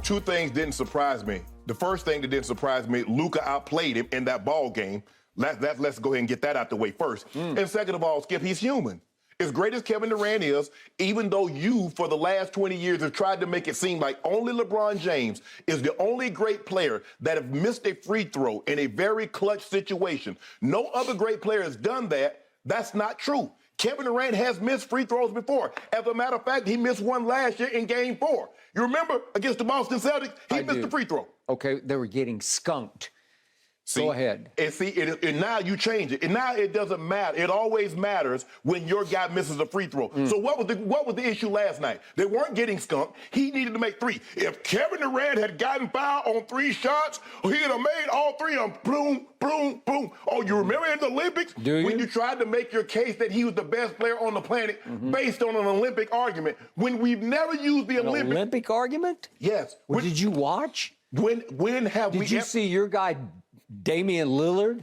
Two things didn't surprise me. The first thing that didn't surprise me, Luka outplayed him in that ball game. Let's go ahead and get that out the way first. And second of all, Skip, he's human. As great as Kevin Durant is, even though you, for the last 20 years, have tried to make it seem like only LeBron James is the only great player that have missed a free throw in a very clutch situation. No other great player has done that. That's not true. Kevin Durant has missed free throws before. As a matter of fact, he missed one last year in Game 4. You remember against the Boston Celtics? He missed the free throw. Okay, they were getting skunked. Go ahead. And now you change it. And now it doesn't matter. It always matters when your guy misses a free throw. So what was the issue last night? They weren't getting skunked. He needed to make 3. If Kevin Durant had gotten fouled on 3 shots, he'd have made all 3 of them. Boom, boom, boom. Oh, you remember in the Olympics? When you tried to make your case that he was the best player on the planet based on an Olympic argument, when we've never used the Olympic argument? Yes. Did you watch? When have we... Did you see your guy... Damian Lillard,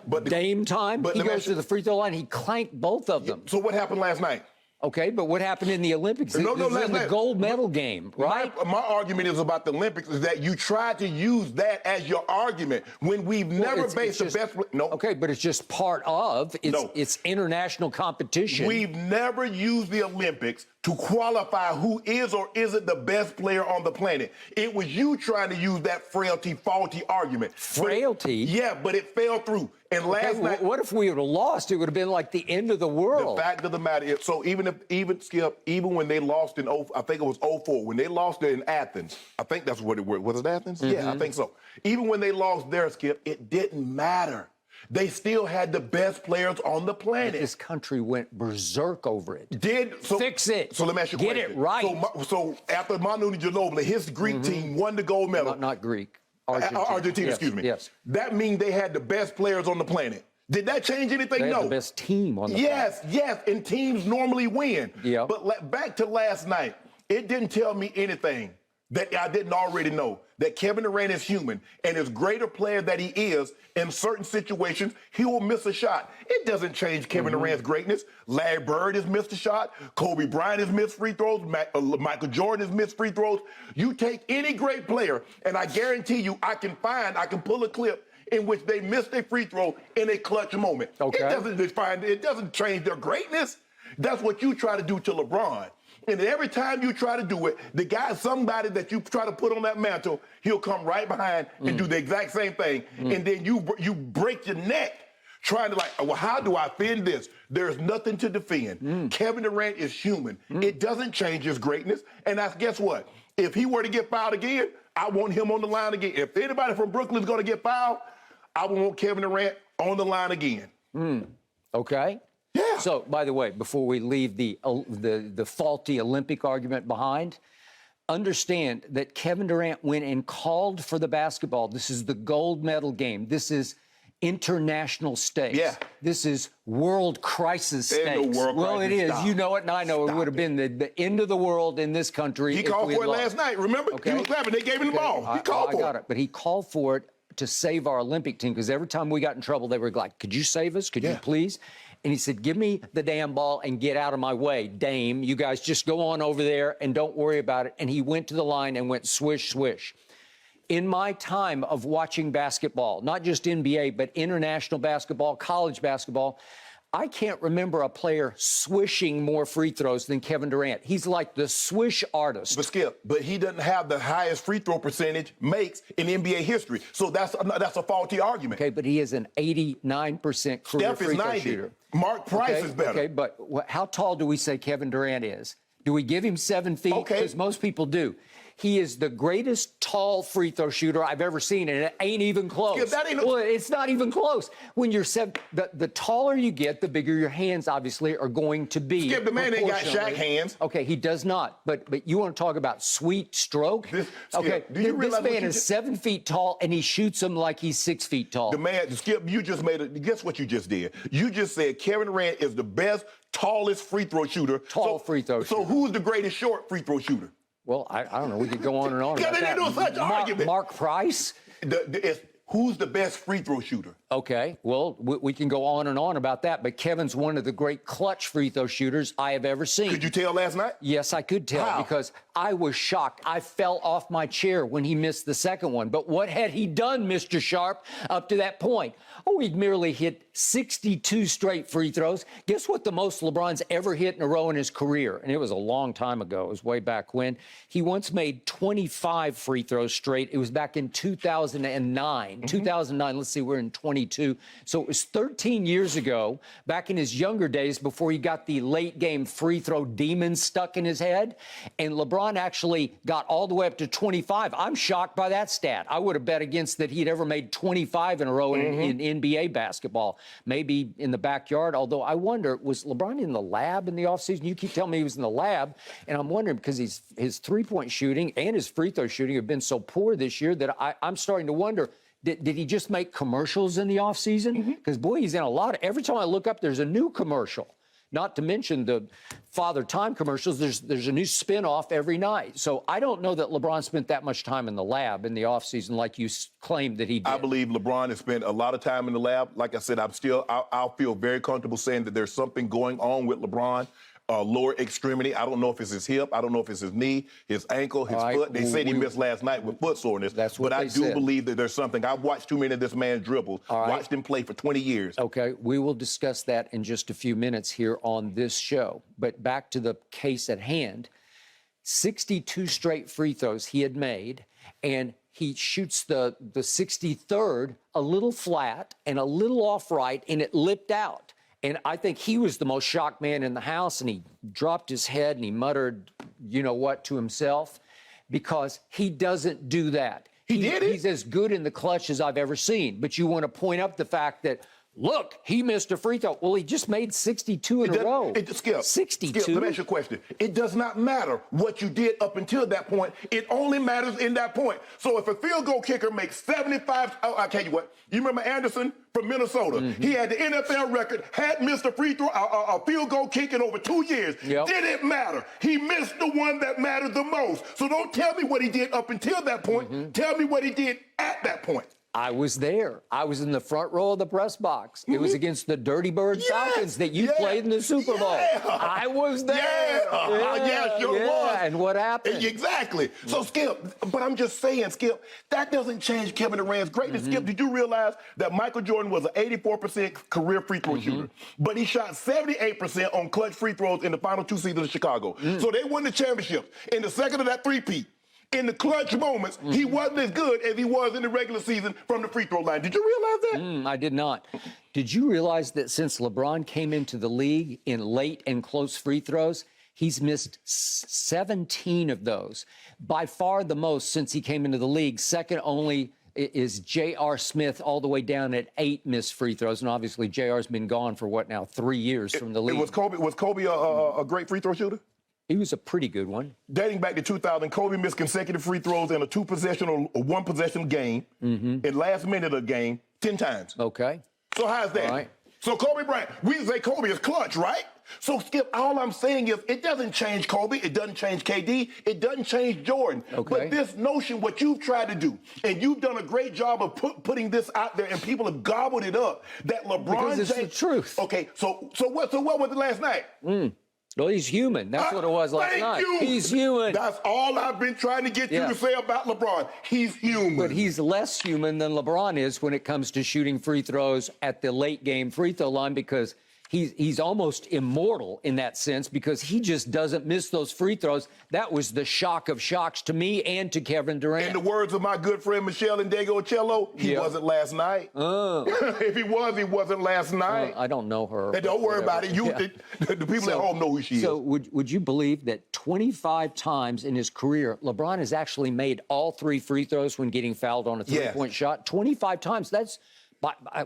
but Dame time. He goes to the free throw line. He clanked both of them. So what happened last night? Okay, but what happened in the Olympics? In the gold medal game, right? My argument is about the Olympics is that you tried to use that as your argument when we've never based the best. No. Okay, but it's just part of. It's international competition. We've never used the Olympics to qualify who is or isn't the best player on the planet. It was you trying to use that frailty, faulty argument. Frailty? But it fell through. And last night... What if we would have lost? It would have been like the end of the world. The fact of the matter is, so even when they lost in, I think it was 04, when they lost it in Athens, I think that's what it was. Was it Athens? Yeah, I think so. Even when they lost there, Skip, it didn't matter. They still had the best players on the planet. But this country went berserk over it. Fix it. So let me ask you a question. Get it right. So after Manu Ginobili, his Greek team won the gold medal. Not Greek. Argentina, excuse me. Yes. That means they had the best players on the planet. Did that change anything? They had No. the best team on the planet. Yes, and teams normally win. Yeah. But back to last night, it didn't tell me anything that I didn't already know, that Kevin Durant is human, and as great a player that he is, in certain situations, he will miss a shot. It doesn't change Kevin Durant's greatness. Larry Bird has missed a shot. Kobe Bryant has missed free throws. Michael Jordan has missed free throws. You take any great player, and I guarantee you, I can pull a clip in which they missed a free throw in a clutch moment. Okay. It doesn't change their greatness. That's what you try to do to LeBron. And every time you try to do it, somebody that you try to put on that mantle, he'll come right behind and do the exact same thing. And then you break your neck trying to well, how do I defend this? There's nothing to defend. Kevin Durant is human. It doesn't change his greatness. And guess what? If he were to get fouled again, I want him on the line again. If anybody from Brooklyn is going to get fouled, I want Kevin Durant on the line again. Okay. Yeah. So, by the way, before we leave the faulty Olympic argument behind, understand that Kevin Durant went and called for the basketball. This is the gold medal game. This is international stakes. Yeah. This is world crisis stakes. No world well, crisis. it is. Stop. You know it, and I know it would have been the end of the world in this country. He called for it last night. Remember? Okay. He was clapping. They gave him the ball. He called for it. I got it. But he called for it to save our Olympic team, because every time we got in trouble, they were like, could you save us? Could you please? And he said, give me the damn ball and get out of my way, Dame. You guys just go on over there and don't worry about it. And he went to the line and went swish, swish. In my time of watching basketball, not just NBA, but international basketball, college basketball, I can't remember a player swishing more free throws than Kevin Durant. He's like the swish artist. But Skip, he doesn't have the highest free throw percentage makes in NBA history. So that's a faulty argument. Okay, but he is an 89% career free throw shooter. Mark Price is better. Okay, but how tall do we say Kevin Durant is? Do we give him 7 feet? Okay. Because most people do. He is the greatest tall free throw shooter I've ever seen, and it ain't even close. Yeah, well, it's not even close. When you're the taller you get, the bigger your hands obviously are going to be. Skip, the man ain't got Shaq hands. Okay, he does not. But you want to talk about sweet stroke? Skip, do you realize this man is 7 feet tall, and he shoots them like he's 6 feet tall. The man, Skip, you just guess what you just did? You just said Kevin Durant is the best, tallest free throw shooter. Free throw shooter. So who's the greatest short free throw shooter? Well, I don't know. We could go on and on about that. Such argument. Mark Price? Who's the best free throw shooter? Okay, well, we can go on and on about that, but Kevin's one of the great clutch free throw shooters I have ever seen. Could you tell last night? Yes, I could tell. How? Because I was shocked. I fell off my chair when he missed the second one. But what had he done, Mr. Sharpe, up to that point? Oh, he'd merely hit 62 straight free throws. Guess what the most LeBron's ever hit in a row in his career? And it was a long time ago. It was way back when. He once made 25 free throws straight. It was back in 2009. 2009, let's see, we're in 22. So it was 13 years ago, back in his younger days before he got the late game free throw demon stuck in his head. And LeBron actually got all the way up to 25. I'm shocked by that stat. I would have bet against that he'd ever made 25 in a row in NBA basketball, maybe in the backyard. Although I wonder, was LeBron in the lab in the offseason? You keep telling me he was in the lab, and I'm wondering because his three-point shooting and his free throw shooting have been so poor this year that I'm starting to wonder, did he just make commercials in the offseason? Because, boy, he's in a lot of, every time I look up, there's a new commercial. Not to mention the Father Time commercials. There's a new spin-off every night. So I don't know that LeBron spent that much time in the lab in the offseason like you claimed that he did. I believe LeBron has spent a lot of time in the lab. Like I said, I'll feel very comfortable saying that there's something going on with LeBron. Lower extremity. I don't know if it's his hip. I don't know if it's his knee, his ankle, his foot. They said he missed last night with foot soreness. That's what But I they do said. believe that there's something. I've watched too many of this man's dribbles. Watched him play for 20 years. Okay, we will discuss that in just a few minutes here on this show. But back to the case at hand, 62 straight free throws he had made, and he shoots the 63rd a little flat and a little off right, and it lipped out. And I think he was the most shocked man in the house, and he dropped his head and he muttered, you know what, to himself, because he doesn't do that. He did it? He's as good in the clutch as I've ever seen. But you want to point up the fact that, look, he missed a free throw. Well, he just made 62 in a row. Skip, 62? Skip, let me ask you a question. It does not matter what you did up until that point. It only matters in that point. So if a field goal kicker makes 75, I'll tell you what. You remember Anderson from Minnesota? He had the NFL record, had missed a free throw, a field goal kick in over 2 years. Didn't matter. He missed the one that mattered the most. So don't tell me what he did up until that point. Tell me what he did at that point. I was there. I was in the front row of the press box. It was against the Dirty Bird Falcons that you played in the Super Bowl. I was there. Yes, you was. And what happened? Exactly. So, Skip, but I'm just saying, Skip, that doesn't change Kevin Durant's greatness. Skip, did you realize that Michael Jordan was an 84% career free throw shooter, but he shot 78% on clutch free throws in the final 2 seasons of Chicago? So they won the championship. In the second of that three-peat, in the clutch moments, he wasn't as good as he was in the regular season from the free throw line. Did you realize that? I did not. Did you realize that since LeBron came into the league in late and close free throws, he's missed 17 of those? By far the most since he came into the league. Second only is J.R. Smith, all the way down at 8 missed free throws. And obviously, J.R.'s been gone for what now, 3 years from the league. Was Kobe a great free throw shooter? He was a pretty good one. Dating back to 2000, Kobe missed consecutive free throws in a 2-possession or 1-possession game, in last minute of the game, 10 times. Okay. So how's that? All right. So Kobe Bryant, we say Kobe is clutch, right? So, Skip, all I'm saying is it doesn't change Kobe, it doesn't change KD, it doesn't change Jordan. Okay. But this notion, what you've tried to do, and you've done a great job of putting this out there, and people have gobbled it up, that LeBron Because it's the truth. Okay, so what was it last night? Well, he's human. That's what it was last night. You. He's human. That's all I've been trying to get you to say about LeBron. He's human. But he's less human than LeBron is when it comes to shooting free throws at the late game free throw line, because he's almost immortal in that sense, because he just doesn't miss those free throws. That was the shock of shocks to me and to Kevin Durant. In the words of my good friend Michelle and Diego Ocello, he wasn't last night. If he wasn't last night. I don't know her. And don't worry about it. The people at home know who she is. So would you believe that 25 times in his career, LeBron has actually made all 3 free throws when getting fouled on a three-point shot? 25 times. That's...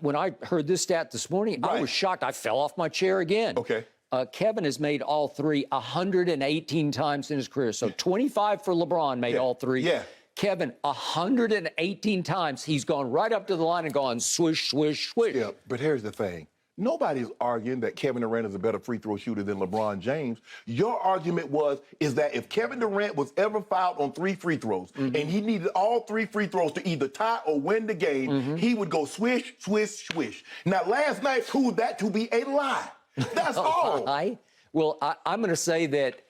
When I heard this stat this morning, I was shocked. I fell off my chair again. Okay. Kevin has made all 3 118 times in his career. So 25 for LeBron made all 3. Yeah. Kevin, 118 times he's gone right up to the line and gone swish, swish, swish. Yeah, but here's the thing. Nobody's arguing that Kevin Durant is a better free throw shooter than LeBron James. Your argument is that if Kevin Durant was ever fouled on 3 free throws and he needed all 3 free throws to either tie or win the game, he would go swish, swish, swish. Now, last night proved that to be a lie. That's all. Well, I'm going to say that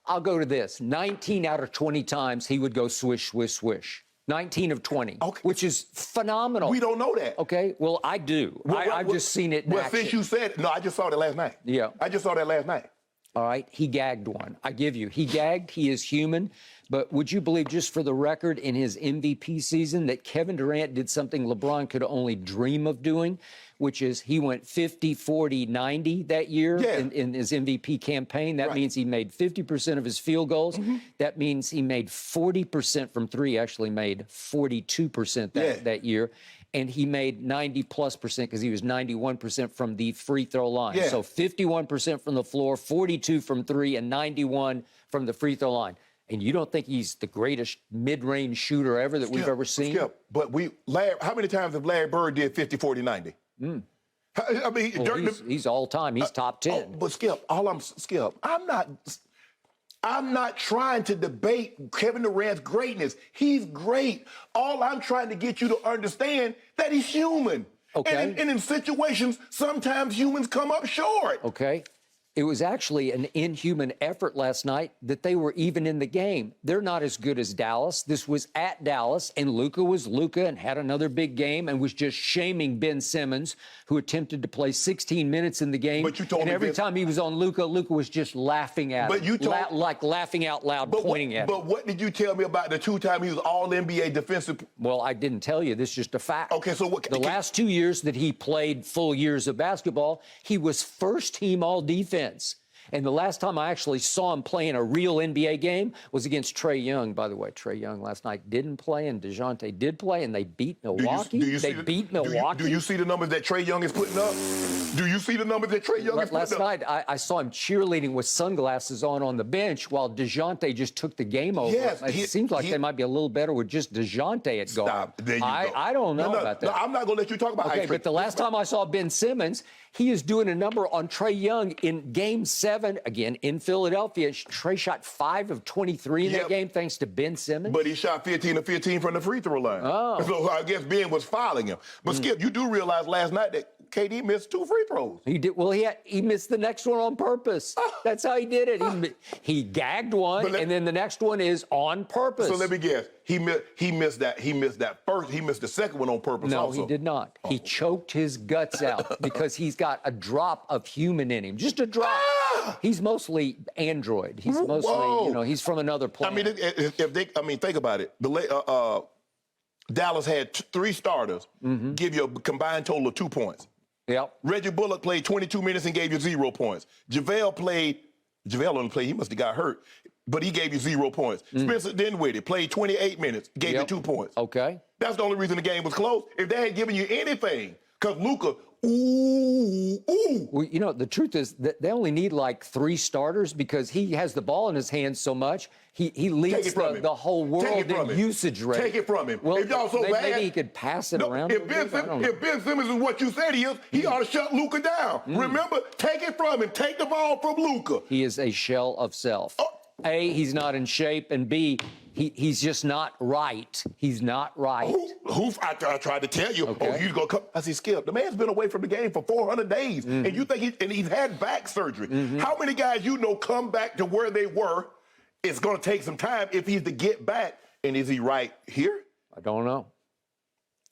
I'll go to this. 19 out of 20 times he would go swish, swish, swish. 19 of 20, which is phenomenal. We don't know that. Okay, well, I do. I've just seen it in action. Since you said it, no, I just saw that last night. Yeah. I just saw that last night. All right, he gagged one. I give you. He gagged. He is human. But would you believe, just for the record, in his MVP season, that Kevin Durant did something LeBron could only dream of doing, which is he went 50, 40, 90 that year in his MVP campaign. That means he made 50% of his field goals. That means he made 40% from 3, actually made 42% that year. And he made 90+% because he was 91% from the free throw line. So 51% from the floor, 42 from 3, and 91 from the free throw line. And you don't think he's the greatest mid-range shooter ever that we've ever seen? Skip, but how many times have Larry Bird did 50, 40, 90? I mean, well, he's all time. He's top 10. But Skip, I'm not trying to debate Kevin Durant's greatness. He's great. All I'm trying to get you to understand that he's human. Okay. And in situations, sometimes humans come up short. Okay. It was actually an inhuman effort last night that they were even in the game. They're not as good as Dallas. This was at Dallas, and Luka was Luka and had another big game and was just shaming Ben Simmons, who attempted to play 16 minutes in the game. But you told and me every time he was on Luka, Luka was just laughing at him. Like laughing out loud, pointing at him. But what did you tell me about the 2 times he was all-NBA defensive? Well, I didn't tell you. This is just a fact. Okay, so what? The last 2 years that he played full years of basketball, he was first-team all-defense. And the last time I actually saw him play in a real NBA game was against Trae Young. By the way, Trae Young last night didn't play, and DeJounte did play, and they beat Milwaukee. They beat Milwaukee. Do you see the numbers that Trae Young is putting up? Do you see the numbers that Trae Young is putting up? Last night, I saw him cheerleading with sunglasses on the bench while DeJounte just took the game over. Yes, it seems like they might be a little better with just DeJounte at guard. Stop. There you go. I don't know about that. No, I'm not going to let you talk about Okay, but the last time I saw Ben Simmons, he is doing a number on Trae Young in Game 7, again, in Philadelphia. Trae shot 5 of 23 in that game thanks to Ben Simmons. But he shot 15 of 15 from the free throw line. Oh. So I guess Ben was fouling him. But Skip, you do realize last night that KD missed 2 free throws. He did. Well, he missed the next one on purpose. That's how he did it. He gagged one, and then the next one is on purpose. So let me guess. He missed that first. He missed the second one on purpose. No, also. He did not. He choked his guts out because he's got a drop of human in him. Just a drop. He's mostly android. He's mostly, he's from another planet. I mean, think about it. Dallas had 3 starters give you a combined total of 2 points. Yep. Reggie Bullock played 22 minutes and gave you 0 points. JaVale only played, he must have got hurt, but he gave you 0 points. Spencer Dinwiddie played 28 minutes, gave you 2 points. Okay. That's the only reason the game was close. If they had given you anything, because Luka, ooh. Well, the truth is that they only need like 3 starters because he has the ball in his hands so much. He leads the whole world in usage rate. Take it from him. Well, if y'all so bad, maybe he could pass it around. If Ben Simmons is what you said he is, he ought to shut Luka down. Remember, take it from him. Take the ball from Luka. He is a shell of self. A, he's not in shape, and B, he's just not right. He's not right. I tried to tell you. Okay. He's going to come. I said, Skip, the man's been away from the game for 400 days, and you think he's had back surgery. How many guys come back to where they were? It's going to take some time if he's to get back. And is he right here? I don't know.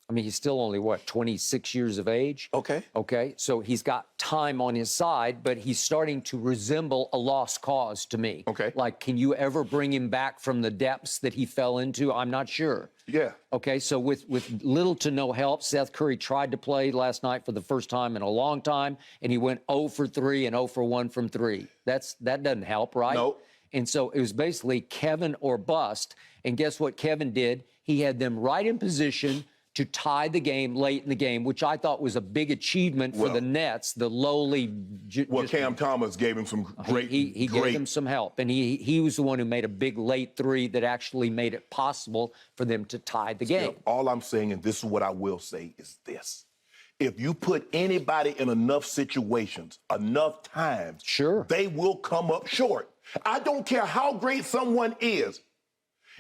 I mean, he's still only, 26 years of age? Okay, so he's got time on his side, but he's starting to resemble a lost cause to me. Okay. Like, can you ever bring him back from the depths that he fell into? I'm not sure. Yeah. Okay, so with little to no help, Seth Curry tried to play last night for the first time in a long time, and he went 0 for 3 and 0 for 1 from 3. That doesn't help, right? No. And so it was basically Kevin or bust. And guess what Kevin did? He had them right in position to tie the game late in the game, which I thought was a big achievement for the Nets, the lowly. Cam Thomas gave him some great. He gave him some help, and he was the one who made a big late 3 that actually made it possible for them to tie the game. All I'm saying, and this is what I will say, is this. If you put anybody in enough situations, enough times, sure, they will come up short. I don't care how great someone is.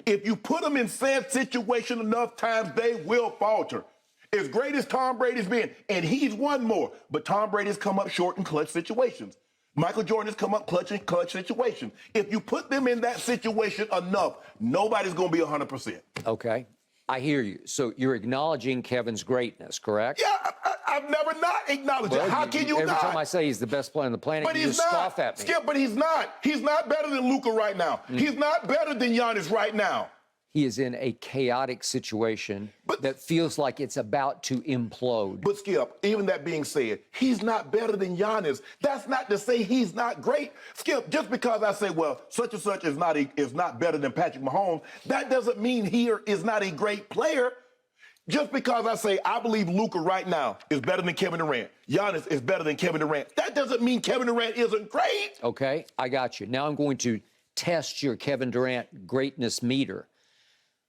If you put them in said situation enough times, they will falter. As great as Tom Brady's been, and he's won more, but Tom Brady's come up short in clutch situations. Michael Jordan has come up clutch in clutch situations. If you put them in that situation enough, nobody's going to be 100%. Okay. I hear you. So you're acknowledging Kevin's greatness, correct? Yeah, I've never not acknowledged it. How can you every not? Every time I say he's the best player on the planet, but you just scoff at me. Skip, but he's not. He's not better than Luka right now. He's not better than Giannis right now. He is in a chaotic situation that feels like it's about to implode. But Skip, even that being said, he's not better than Giannis. That's not to say he's not great. Skip, just because I say, well, such and such is not better than Patrick Mahomes, that doesn't mean he is not a great player. Just because I say I believe Luka right now is better than Kevin Durant, Giannis is better than Kevin Durant, that doesn't mean Kevin Durant isn't great. Okay, I got you. Now I'm going to test your Kevin Durant greatness meter.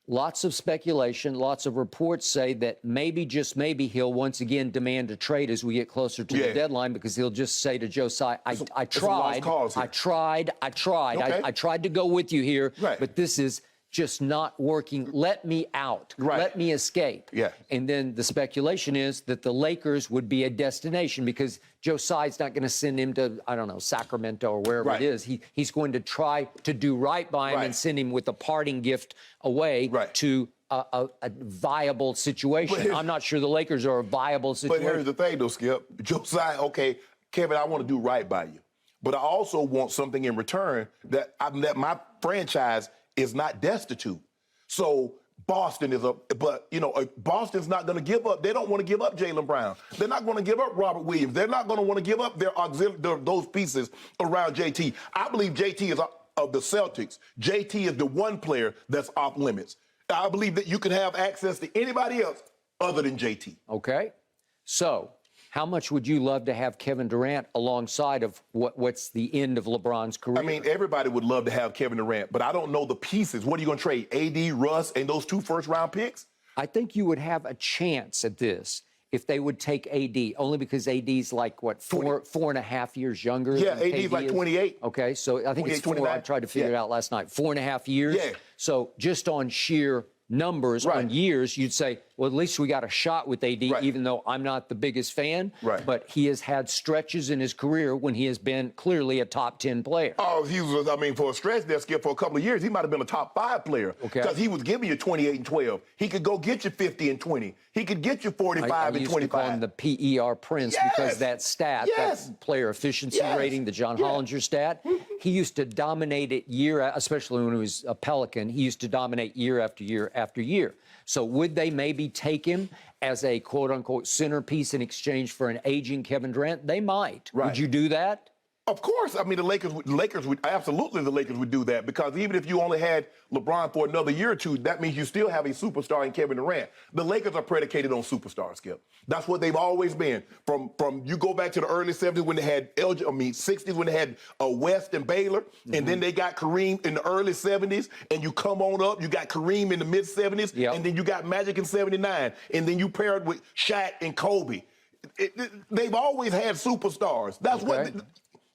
Lots of speculation, lots of reports say that maybe, just maybe, he'll once again demand a trade as we get closer to the deadline, because he'll just say to Josiah, I tried to go with you here, but this is just not working. Let me out. Let me escape. And then the speculation is that the Lakers would be a destination, because Josiah's not going to send him to, I don't know, Sacramento or wherever it is. He's going to try to do right by him and send him with a parting gift away to a viable situation. I'm not sure the Lakers are a viable situation. But here's the thing, though, Skip. Josiah, okay, Kevin, I want to do right by you, but I also want something in return that my franchise is not destitute. So Boston is but Boston's not going to give up. They don't want to give up Jaylen Brown. They're not going to give up Robert Williams. They're not going to want to give up those pieces around JT. I believe JT is of the Celtics. JT is the one player that's off limits. I believe that you can have access to anybody else other than JT. Okay. So how much would you love to have Kevin Durant alongside of what's the end of LeBron's career? I mean, everybody would love to have Kevin Durant, but I don't know the pieces. What are you going to trade? AD, Russ, and those 2 first-round picks? I think you would have a chance at this if they would take AD, only because AD's like, what, 4.5 years younger? Yeah, than AD's like 28. Okay, so I think it's 4. I tried to figure it out last night. 4.5 years? Yeah. So just on sheer numbers, on years, you'd say, well, at least we got a shot with AD, even though I'm not the biggest fan. But he has had stretches in his career when he has been clearly a top 10 player. Oh, he was, I mean, for a stretch there, Skip, for a couple of years, he might have been a top 5 player. Because he was giving you 28 and 12. He could go get you 50 and 20. He could get you 45 and 25. I used to call him the PER Prince because that stat, that player efficiency rating, the John Hollinger stat, he used to dominate it especially when he was a Pelican, he used to dominate year after year after year. So would they maybe take him as a quote-unquote centerpiece in exchange for an aging Kevin Durant? They might. Would you do that? Of course. I mean, the Lakers would absolutely do that, because even if you only had LeBron for another year or two, that means you still have a superstar in Kevin Durant. The Lakers are predicated on superstars, Skip. That's what they've always been. From you go back to the early 70s when they had 60s when they had West and Baylor, and then they got Kareem in the early 70s, and you come on up, you got Kareem in the mid 70s, and then you got Magic in 79, and then you paired with Shaq and Kobe. They've always had superstars. That's what.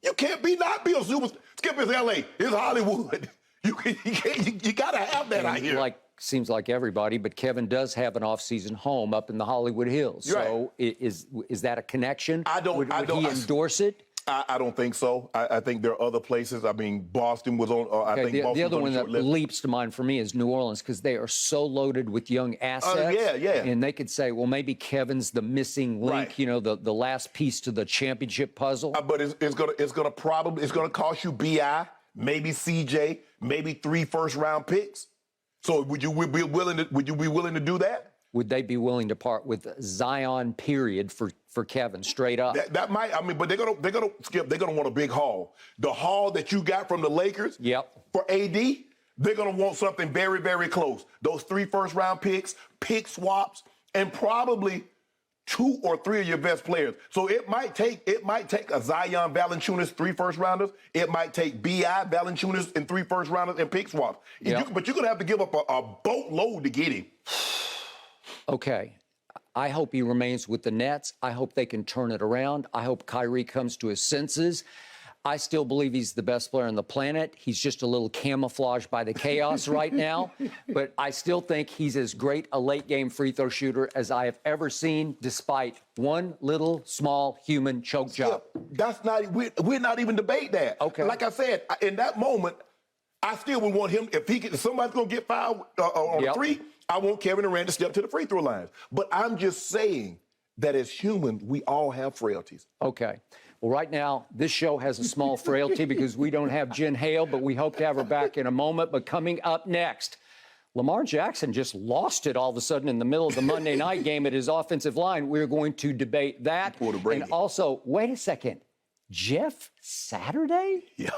You can't not be a superstar. Skip, is L.A. It's Hollywood. You got to have that out here. Seems like everybody, but Kevin does have an off-season home up in the Hollywood Hills. So is that a connection? Would he endorse it? I don't think so. I think there are other places. I mean, Boston was on. I think the other one that leaps to mind for me is New Orleans, because they are so loaded with young assets. And they could say, well, maybe Kevin's the missing link. You know, the last piece to the championship puzzle. But it's gonna cost you BI, maybe CJ, maybe 3 first-round picks. So would you be willing to do that? Would they be willing to part with Zion, period, for Kevin, straight up? That might. I mean, but they're gonna Skip. They're gonna want a big haul. The haul that you got from the Lakers. For AD, they're gonna want something very, very close. Those 3 first-round picks, pick swaps, and probably 2 or 3 of your best players. So it might take a Zion, Valanciunas, 3 first-rounders. It might take B.I., Valanciunas, and 3 first-rounders and pick swaps. But you're gonna have to give up a boatload to get him. Okay, I hope he remains with the Nets. I hope they can turn it around. I hope Kyrie comes to his senses. I still believe he's the best player on the planet. He's just a little camouflaged by the chaos right now. But I still think he's as great a late-game free throw shooter as I have ever seen, despite one little small human choke job. That's not. We're not even debate that. Okay. Like I said, in that moment, I still would want him. If somebody's gonna get fouled on a three, I want Kevin Durant to step to the free throw lines. But I'm just saying that as humans, we all have frailties. Okay. Well, right now, this show has a small frailty because we don't have Jen Hale, but we hope to have her back in a moment. But coming up next, Lamar Jackson just lost it all of a sudden in the middle of the Monday night game at his offensive line. We're going to debate that. And also, wait a second, Jeff Saturday? Yeah.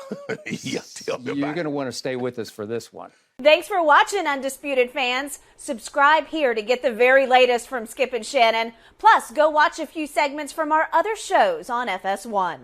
Tell me You're going to want to stay with us for this one. Thanks for watching, Undisputed fans. Subscribe here to get the very latest from Skip and Shannon. Plus, go watch a few segments from our other shows on FS1.